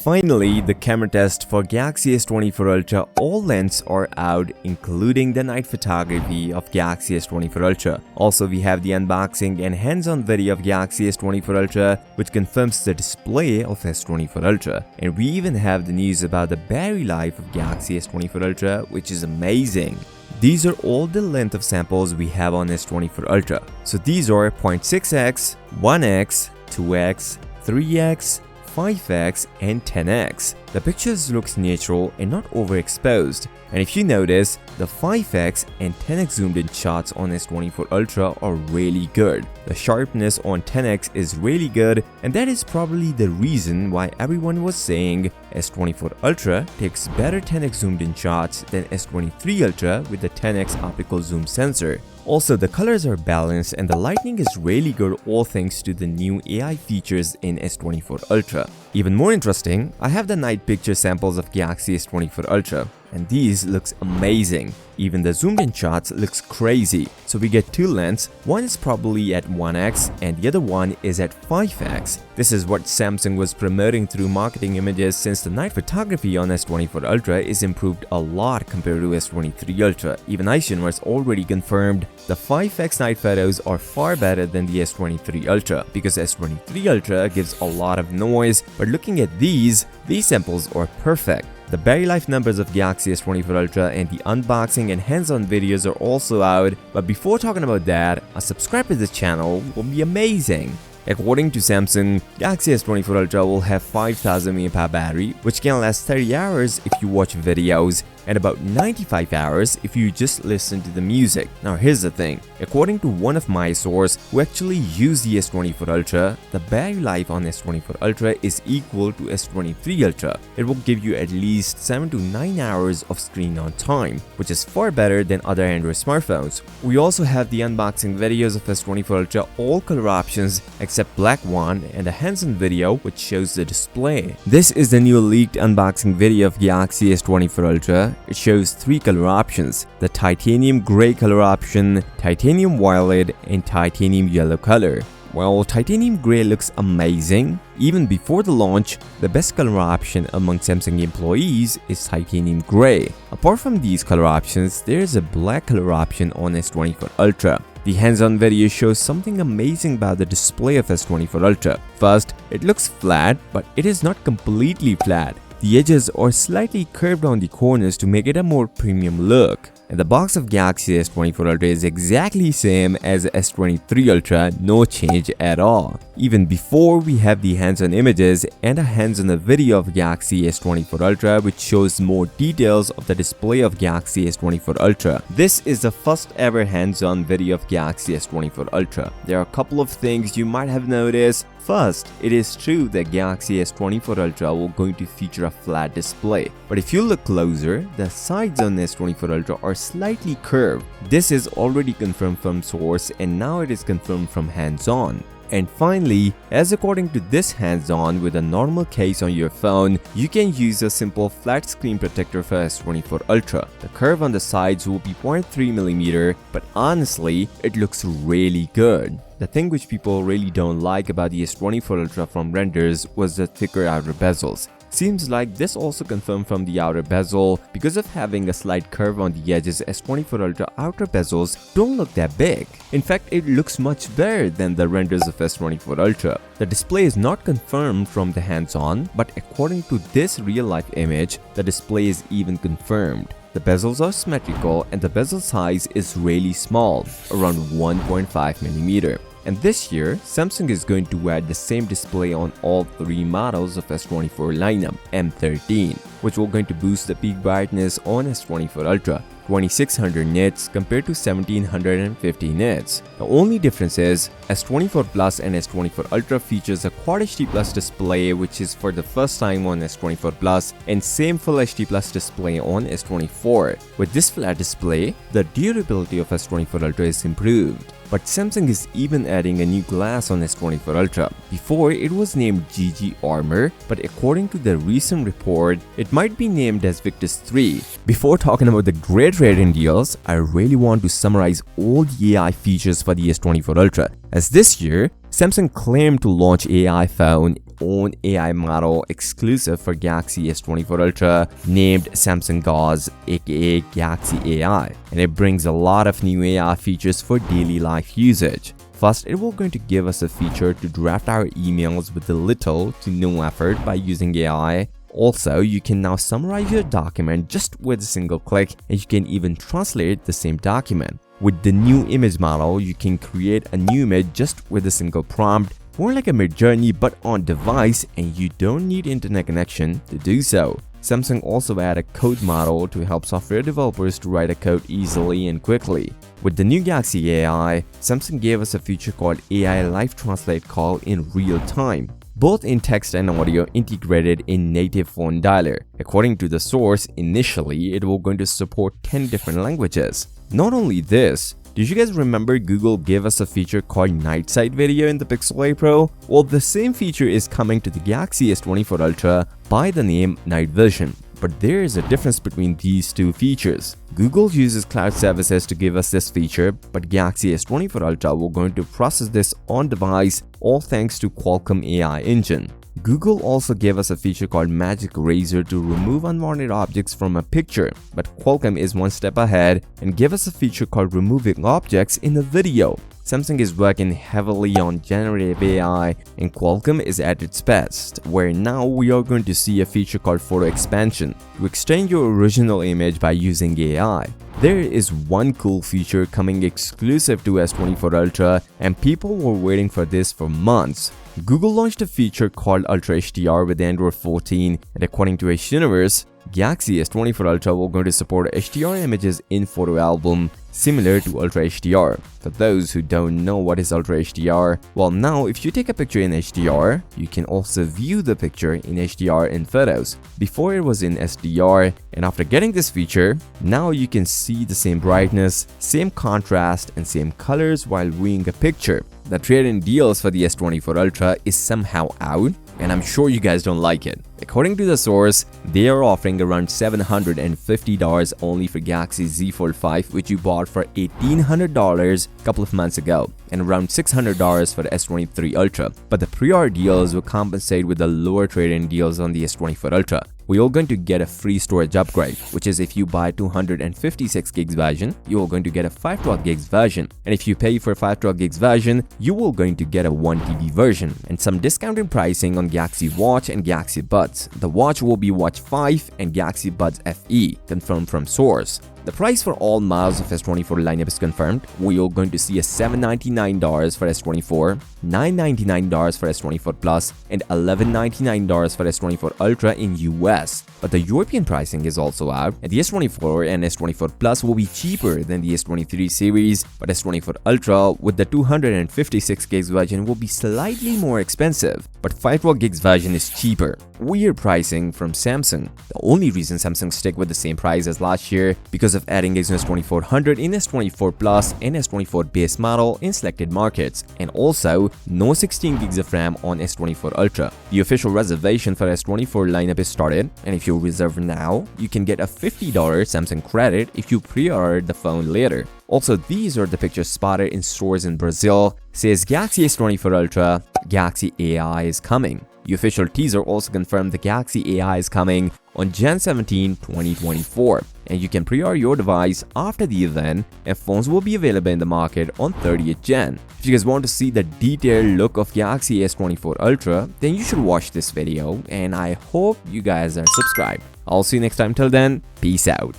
Finally, the camera test for Galaxy S24 Ultra all lenses are out, including the night photography of Galaxy S24 Ultra. Also, we have the unboxing and hands-on video of Galaxy S24 Ultra, which confirms the display of S24 Ultra. And we even have the news about the battery life of Galaxy S24 Ultra, which is amazing. These are all the length of samples we have on S24 Ultra. So these are 0.6x, 1x, 2x, 3x, 5x and 10x. The pictures looks natural and not overexposed, and if you notice, the 5x and 10x zoomed in shots on S24 Ultra are really good. The sharpness on 10x is really good, and that is probably the reason why everyone was saying S24 Ultra takes better 10x zoomed in shots than S23 Ultra with the 10x optical zoom sensor. Also, the colors are balanced and the lighting is really good, all thanks to the new AI features in S24 Ultra. Even more interesting, I have the night picture samples of Galaxy S24 Ultra, and these looks amazing. Even the zoomed in shots looks crazy. So we get two lenses, one is probably at 1x and the other one is at 5x. This is what Samsung was promoting through marketing images, since the night photography on S24 Ultra is improved a lot compared to S23 Ultra. Even iShineverse already confirmed the 5x night photos are far better than the S23 Ultra, because S23 Ultra gives a lot of noise, but looking at these samples are perfect. The battery life numbers of Galaxy S24 Ultra and the unboxing and hands-on videos are also out, but before talking about that, a subscribe to this channel will be amazing. According to Samsung, Galaxy S24 Ultra will have 5000 mAh battery, which can last 30 hours if you watch videos, and about 95 hours if you just listen to the music. Now here's the thing, according to one of my sources who actually use the S24 Ultra, the battery life on S24 Ultra is equal to S23 Ultra. It will give you at least 7 to 9 hours of screen on time, which is far better than other Android smartphones. We also have the unboxing videos of S24 Ultra, all color options except black one, and a Handson video which shows the display. This is the new leaked unboxing video of Galaxy S24 Ultra. It shows three color options: the titanium gray color option, titanium violet, and titanium yellow color. Well, titanium gray looks amazing. Even before the launch, the best color option among Samsung employees is titanium gray. Apart from these color options, there is a black color option on S24 Ultra. The hands-on video shows something amazing about the display of S24 Ultra. First, it looks flat, but it is not completely flat. The edges are slightly curved on the corners to make it a more premium look. And the box of Galaxy S24 Ultra is exactly same as S23 Ultra, no change at all. Even before, we have the hands-on images and a hands-on video of Galaxy S24 Ultra, which shows more details of the display of Galaxy S24 Ultra. This is the first ever hands-on video of Galaxy S24 Ultra. There are a couple of things you might have noticed. First, it is true that Galaxy S24 Ultra will going to feature a flat display, but if you look closer, the sides on S24 Ultra are slightly curved. This is already confirmed from source, and now it is confirmed from hands-on. And finally, as according to this hands-on with a normal case on your phone, you can use a simple flat screen protector for S24 Ultra. The curve on the sides will be 0.3mm, but honestly, it looks really good. The thing which people really don't like about the S24 Ultra from renders was the thicker outer bezels. Seems like this also confirmed from the outer bezel. Because of having a slight curve on the edges, S24 Ultra outer bezels don't look that big. In fact, it looks much better than the renders of S24 Ultra. The display is not confirmed from the hands-on, but according to this real-life image, the display is even confirmed. The bezels are symmetrical and the bezel size is really small, around 1.5mm. And this year, Samsung is going to add the same display on all three models of S24 lineup, M13, which will going to boost the peak brightness on S24 Ultra, 2600 nits compared to 1750 nits. The only difference is S24 Plus and S24 Ultra features a Quad HD Plus display, which is for the first time on S24 Plus, and same Full HD Plus display on S24. With this flat display, the durability of S24 Ultra is improved. But Samsung is even adding a new glass on S24 Ultra. Before, it was named GG Armor, but according to the recent report, it might be named as Victus 3. Before talking about the great trade-in deals, I really want to summarize all the AI features for the S24 Ultra. As this year, Samsung claimed to launch AI phone own AI model exclusive for Galaxy S24 Ultra named Samsung Gauze, aka Galaxy AI, and it brings a lot of new AI features for daily life usage. First, it will going to give us a feature to draft our emails with little to no effort by using AI. Also, you can now summarize your document just with a single click, and you can even translate the same document. With the new image model, you can create a new image just with a single prompt, more like a Midjourney but on device, and you don't need internet connection to do so. Samsung also added a code model to help software developers to write a code easily and quickly. With the new Galaxy AI, Samsung gave us a feature called AI Live Translate Call in real time, both in text and audio integrated in native phone dialer. According to the source, initially it will going to support 10 different languages. Not only this, did you guys remember Google gave us a feature called Night Sight Video in the Pixel 8 Pro? Well, the same feature is coming to the Galaxy S24 Ultra by the name Night Vision. But there is a difference between these two features. Google uses cloud services to give us this feature, but Galaxy S24 Ultra will going to process this on device, all thanks to Qualcomm AI engine. Google also gave us a feature called Magic Eraser to remove unwanted objects from a picture, but Qualcomm is one step ahead and gave us a feature called Removing Objects in a Video. Samsung is working heavily on generative AI, and Qualcomm is at its best, where now we are going to see a feature called Photo Expansion to extend your original image by using AI. There is one cool feature coming exclusive to S24 Ultra, and people were waiting for this for months. Google launched a feature called Ultra HDR with Android 14, and according to Universe, Galaxy S24 Ultra will going to support HDR images in photo album similar to Ultra HDR. For those who don't know what is Ultra HDR, well, now if you take a picture in HDR, you can also view the picture in HDR in photos. Before it was in SDR, and after getting this feature, now you can see the same brightness, same contrast, and same colors while viewing a picture. The trade-in deals for the S24 Ultra is somehow out, and I'm sure you guys don't like it. According to the source, they are offering around $750 only for Galaxy Z Fold 5, which you bought for $1,800 a couple of months ago, and around $600 for the S23 Ultra. But the pre-order deals will compensate with the lower trade-in deals on the S24 Ultra. We are going to get a free storage upgrade, which is if you buy 256 gigs version, you are going to get a 512 gigs version, and if you pay for 512 gigs version, you will going to get a 1 TB version, and some discounted pricing on Galaxy Watch and Galaxy Buds. The watch will be Watch 5 and Galaxy Buds FE, confirmed from source. The price for all models of S24 lineup is confirmed. We are going to see a $799 for S24, $999 for S24 Plus, and $1199 for S24 Ultra in US. But the European pricing is also out, and the S24 and S24 Plus will be cheaper than the S23 series, but S24 Ultra with the 256 gigs version will be slightly more expensive, but 512 gigs version is cheaper. Weird pricing from Samsung. The only reason Samsung stick with the same price as last year because of adding Exynos 2400 in S24 Plus and S24 base model in selected markets, and also no 16 gigs of RAM on S24 Ultra. The official reservation for S24 lineup is started, and if you reserve now, you can get a $50 Samsung credit if you pre-order the phone later. Also, these are the pictures spotted in stores in Brazil. Says Galaxy S24 Ultra, Galaxy AI is coming. The official teaser also confirmed the Galaxy AI is coming on Jan 17, 2024, and you can pre-order your device after the event, and phones will be available in the market on 30th Jan. If you guys want to see the detailed look of Galaxy S24 Ultra, then you should watch this video, and I hope you guys are subscribed. I'll see you next time. Till then, peace out.